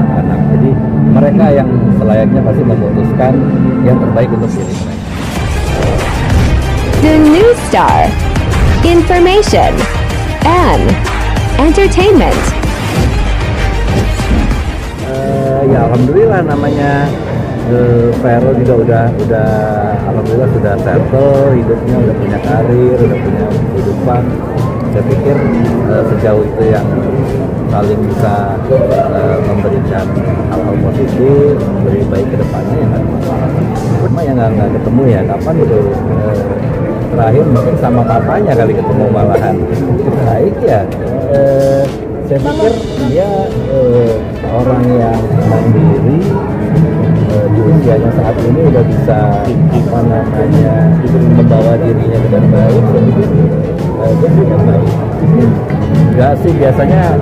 anak-anak. Jadi mereka yang selayaknya pasti memutuskan yang terbaik untuk diri mereka. The New Star, information and entertainment. Ya alhamdulillah namanya Vero juga udah alhamdulillah sudah settle hidupnya, udah punya karir, udah punya kehidupan. Saya pikir sejauh itu yang saling bisa memberikan hal-hal positif, lebih baik ke depannya ya nggak ada masalah. Cuma yang nggak ketemu ya kapan itu terakhir mungkin sama papanya kali ketemu malahan. Baik ya. Saya pikir dia orang yang mandiri, di usianya saat ini udah bisa membawa dirinya dengan baik. Saya pikir dia punya baik. Enggak sih, biasanya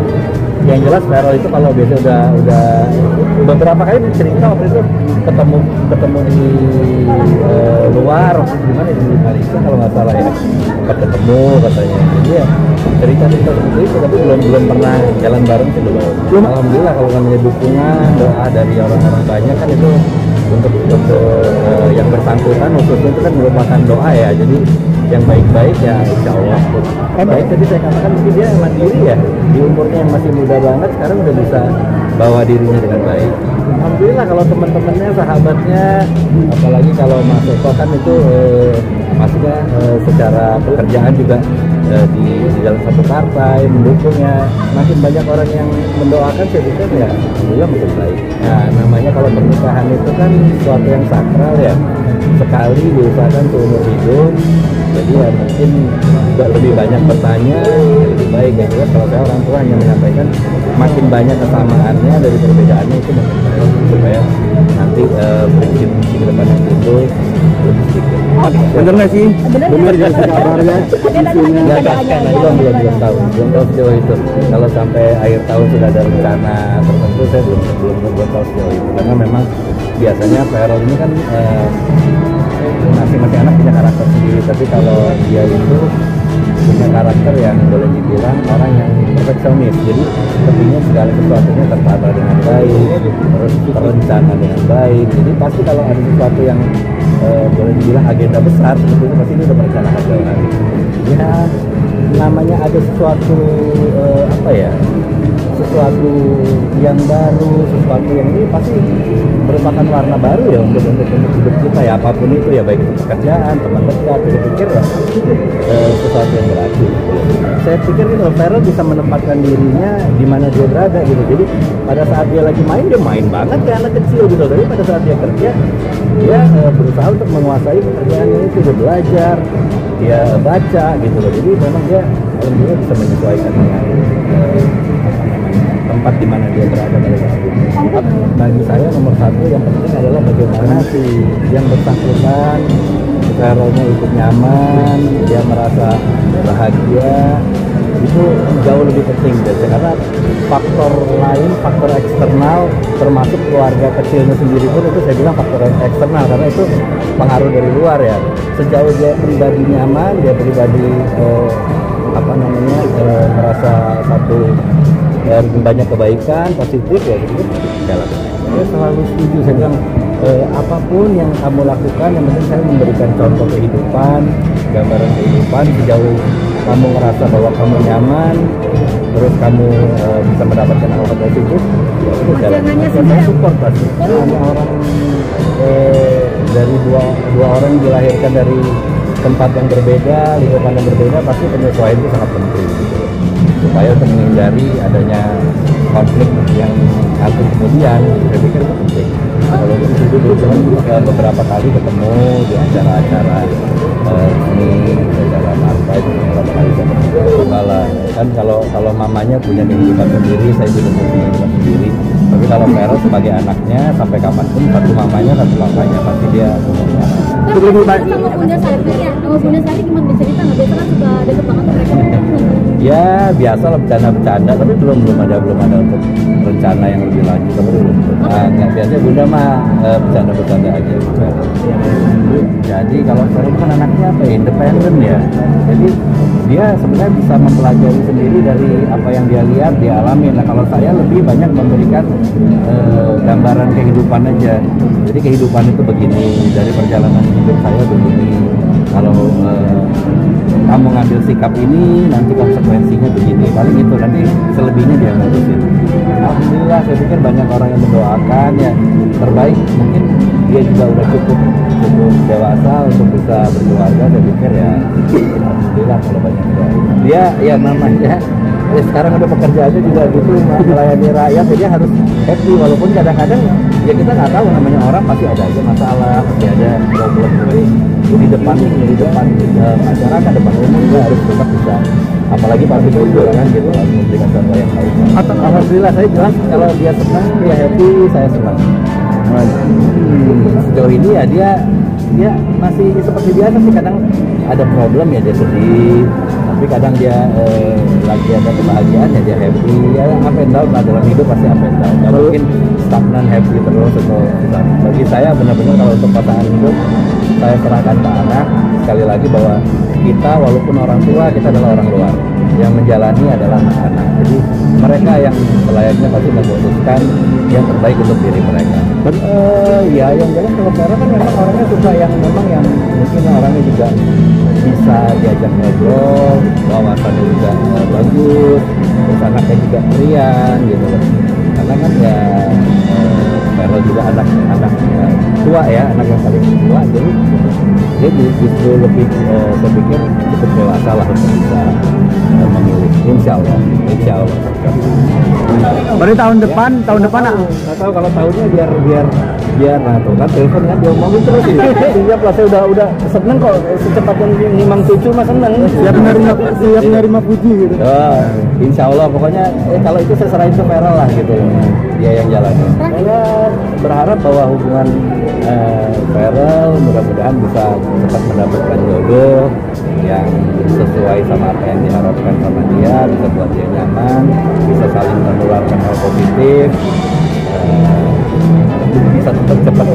yang jelas Vero itu kalau biasa udah beberapa kali cerita waktu itu ketemu di luar gimana di Malaysia kalau nggak salah ya, sempat ketemu katanya. Jadi ya cerita seperti itu, tapi belum pernah jalan bareng sih belum. Alhamdulillah kalau namanya dukungan doa dari orang-orang banyak kan itu untuk yang bersangkutan khususnya itu kan merupakan doa ya. Jadi yang baik-baik ya insya Allah. Baik, tadi saya katakan mungkin dia mandiri ya, di umurnya yang masih muda banget sekarang udah bisa bawa dirinya dengan baik. Alhamdulillah kalau teman-temannya, sahabatnya, apalagi kalau Mas Eko kan itu maksudnya secara pekerjaan juga di dalam satu partai mendukungnya, makin banyak orang yang mendoakan, saya pikir ya alhamdulillah makin baik. Nah namanya kalau pernikahan itu kan sesuatu yang sakral ya, sekali diusahakan seumur hidup. Jadi ya mungkin lebih banyak bertanya, lebih baik ya. Juga kalau saya orang tua hanya menyampaikan makin banyak kesamaannya dari perbedaannya itu makin baik, supaya nanti prinsip ke depan yang itu lebih sedikit. Bener nggak sih? Bener nggak sih kabarnya? Belum tahu sejauh itu. Kalau sampai akhir tahun sudah ada rencana tertentu, saya belum tahu sejauh itu. Karena memang biasanya Vero ini kan masing-masing anak punya karakter sendiri, tapi kalau dia itu punya karakter yang boleh dibilang orang yang perfeksionis. Jadi kepingin segala sesuatunya tertata dengan baik, terus terencana dengan baik. Jadi pasti kalau ada sesuatu yang boleh dibilang agenda besar seperti itu, pasti dia udah merencanakan jauh hari. Ya namanya ada sesuatu sesuatu yang baru, sesuatu yang ini pasti merupakan warna baru ya untuk hidup kita ya, apapun itu ya, baik itu pekerjaan, teman dekat. Saya pikir ya sesuatu yang berarti. Saya pikir ini Vero bisa menempatkan dirinya di mana dia berada gitu. Jadi pada saat dia lagi main, dia main banget kayak anak kecil gitu. Tapi pada saat dia kerja, dia berusaha untuk menguasai pekerjaannya itu, dia belajar, dia baca gitu loh. Jadi memang dia alhamdulillah bisa menyesuaikan dengan tempat di mana dia berada pada saat itu. Bagi saya nomor satu yang penting adalah bagaimana si yang bersangkutan Vero-nya ikut nyaman, dia merasa bahagia, itu jauh lebih penting karena faktor lain, faktor eksternal termasuk keluarga kecilnya sendiri pun itu saya bilang faktor eksternal, karena itu pengaruh dari luar ya. Sejauh dia pribadi nyaman, dia pribadi merasa satu banyak kebaikan positif ya gitu, jalan. Saya selalu setuju, saya bilang apapun yang kamu lakukan yang penting saya memberikan contoh kehidupan, gambaran kehidupan. Sejauh kamu ngerasa bahwa kamu nyaman, terus kamu bisa mendapatkan hal positif, ya itu jalan. Saya support pasti. Hanya orang dari dua orang dilahirkan dari tempat yang berbeda, lingkungan yang berbeda, pasti penyesuaian itu sangat penting gitu, supaya untuk menghindari adanya konflik yang nanti kemudian. Saya pikir itu penting. Kalau itu dulu beberapa kali ketemu di acara-acara ini, acara partai, beberapa kali saya ketemu. Kan kalau mamanya punya kehidupan sendiri, saya juga punya kehidupan sendiri. Tapi kalau Vero sebagai anaknya, sampai kapanpun satu mamanya pasti dia punya suara. Itu lebih baik sama Bunda Sari ya. Sama Bunda Sari gimana, bisa cerita nggak? Biasanya kan suka deket banget mereka. Ya biasa lah bercanda-bercanda, tapi belum ada untuk rencana yang lebih lanjut, tapi belum. Nah, nggak biasanya Bunda mah bercanda-bercanda aja. Jadi kalau Vero kan anaknya apa ya, independen ya. Jadi dia sebenarnya bisa mempelajari sendiri dari apa yang dia lihat, dia alami. Nah kalau saya lebih banyak memberikan gambaran kehidupan aja. Jadi kehidupan itu begini, dari perjalanan hidup saya begini. Kalau kamu ngambil sikap ini, nanti konsekuensinya begini. Paling itu, nanti selebihnya dia ngurusin. Alhamdulillah, saya pikir banyak orang yang mendoakan ya terbaik. Mungkin dia juga udah cukup dewasa untuk bisa berkeluarga. Saya pikir ya alhamdulillah kalau banyak doain. Dia ya namanya ya sekarang udah pekerjaannya juga gitu, melayani rakyat, jadi harus happy walaupun kadang-kadang ya kita nggak tahu, namanya orang pasti ada aja masalah, pasti ada problem. Tapi di depan masyarakat, depan umum juga harus tetap bisa, apalagi pasti betul kan gitu, harus memberikan contoh yang baik. Alhamdulillah saya jelas kalau dia senang, dia happy, saya senang. Sejauh ini ya dia masih seperti biasa sih, kadang ada problem ya dia sedih, tapi kadang dia lagi ada kebahagiaan ya dia happy. Ya up and down lah, dalam hidup pasti up and down, nggak mungkin stagnan happy terus. Atau bagi saya benar-benar kalau untuk pasangan hidup saya serahkan ke anak. Sekali lagi bahwa kita walaupun orang tua, kita adalah orang luar, yang menjalani adalah anak-anak. Jadi mereka yang selayaknya pasti memutuskan yang terbaik untuk diri mereka. Ya yang jelas kalau Vero kan memang orangnya suka yang memang yang mungkin orangnya juga bisa diajak ngobrol, wawasannya juga bagus, terus anaknya juga riang gitu loh. Karena kan ya Vero juga anak tua ya, anak yang paling tua, jadi dia justru lebih saya pikir cukup dewasa lah untuk bisa memilih. Insya Allah. Baru tahun depan Nggak tahu kalau tahunnya biar nah tuh kan telepon kan dia ngomongin terus ini. Siap lah, saya udah seneng kok, secepatnya ngimang cucu mah seneng. siap menerima puji gitu. Insya Allah pokoknya kalau itu saya serahin ke Vero lah gitu, dia yang jalanin. Saya berharap bahwa hubungan Vero mudah-mudahan bisa cepat mendapatkan jodoh yang sesuai sama apa yang diharapkan sama dia, bisa buat dia nyaman, bisa saling menularkan hal positif, bisa tetap cepat